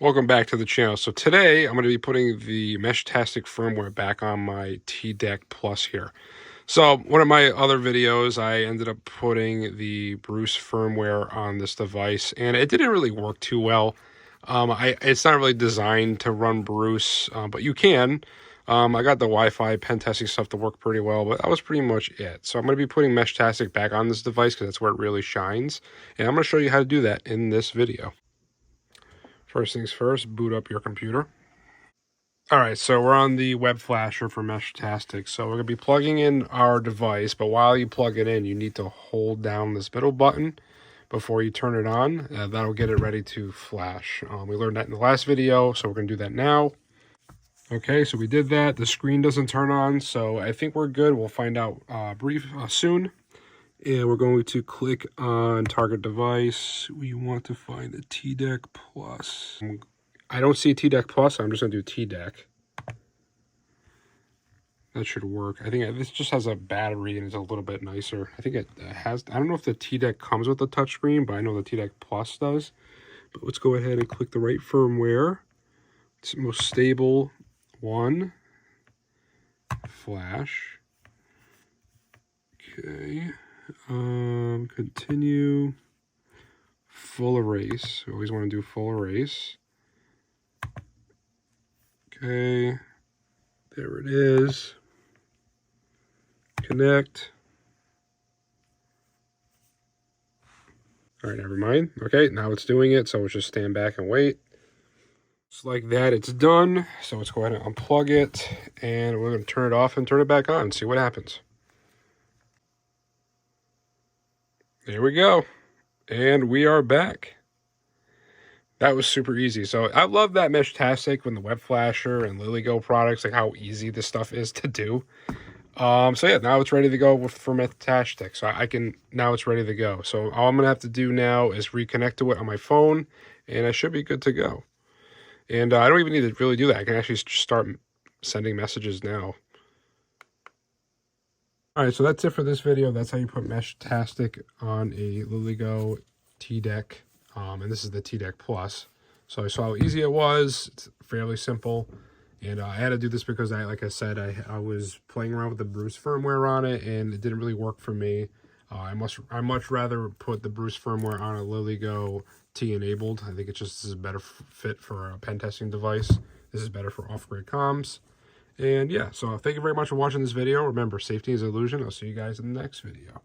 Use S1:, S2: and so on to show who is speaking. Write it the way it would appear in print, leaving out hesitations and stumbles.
S1: Welcome back to the channel. So today I'm going to be putting the Meshtastic firmware back on my T-Deck Plus here. So one of my other videos, I ended up putting the Bruce firmware on this device, and it didn't really work too well. It's not really designed to run Bruce, but you can. I got the Wi-Fi pen testing stuff to work pretty well, but that was pretty much it. So I'm going to be putting Meshtastic back on this device because that's where it really shines, and I'm going to show you how to do that in this video. First things first, boot up your computer. All right, so we're on the web flasher for Meshtastic. So we're going to be plugging in our device, but while you plug it in, you need to hold down this middle button before you turn it on. That'll get it ready to flash. We learned that in the last video, so we're going to do that now. Okay, so we did that. The screen doesn't turn on, so I think we're good. We'll find out soon. And we're going to click on target device. We want to find the T-Deck Plus. I don't see T-Deck Plus, so I'm just going to do T-Deck. That should work. I think this just has a battery and it's a little bit nicer. I think it has, I don't know if the T-Deck comes with a touchscreen, but I know the T-Deck Plus does. But let's go ahead and click the right firmware. It's the most stable one. Flash. Okay. Continue. Full erase. We always want to do full erase. Okay. There it is. Connect. All right, never mind. Okay, now it's doing it, so let's just stand back and wait. Just like that, it's done. So let's go ahead and unplug it, and we're going to turn it off and turn it back on, see what happens. There we go. And we are back. That was super easy. So I love that Meshtastic with the web flasher and LilyGo products, like how easy this stuff is to do. So yeah, now it's ready to go for Meshtastic. So now it's ready to go. So all I'm going to have to do now is reconnect to it on my phone, and I should be good to go. And I don't even need to really do that. I can actually start sending messages now. All right, so that's it for this video. That's how you put Meshtastic on a LilyGo T-Deck, and this is the T-Deck Plus. So I saw how easy it was. It's fairly simple, and I had to do this because like I said, I was playing around with the Bruce firmware on it, and it didn't really work for me. I much rather put the Bruce firmware on a LilyGo T-enabled. I think it just is a better fit for a pen testing device. This is better for off-grid comms. And yeah, so thank you very much for watching this video. Remember, safety is an illusion. I'll see you guys in the next video.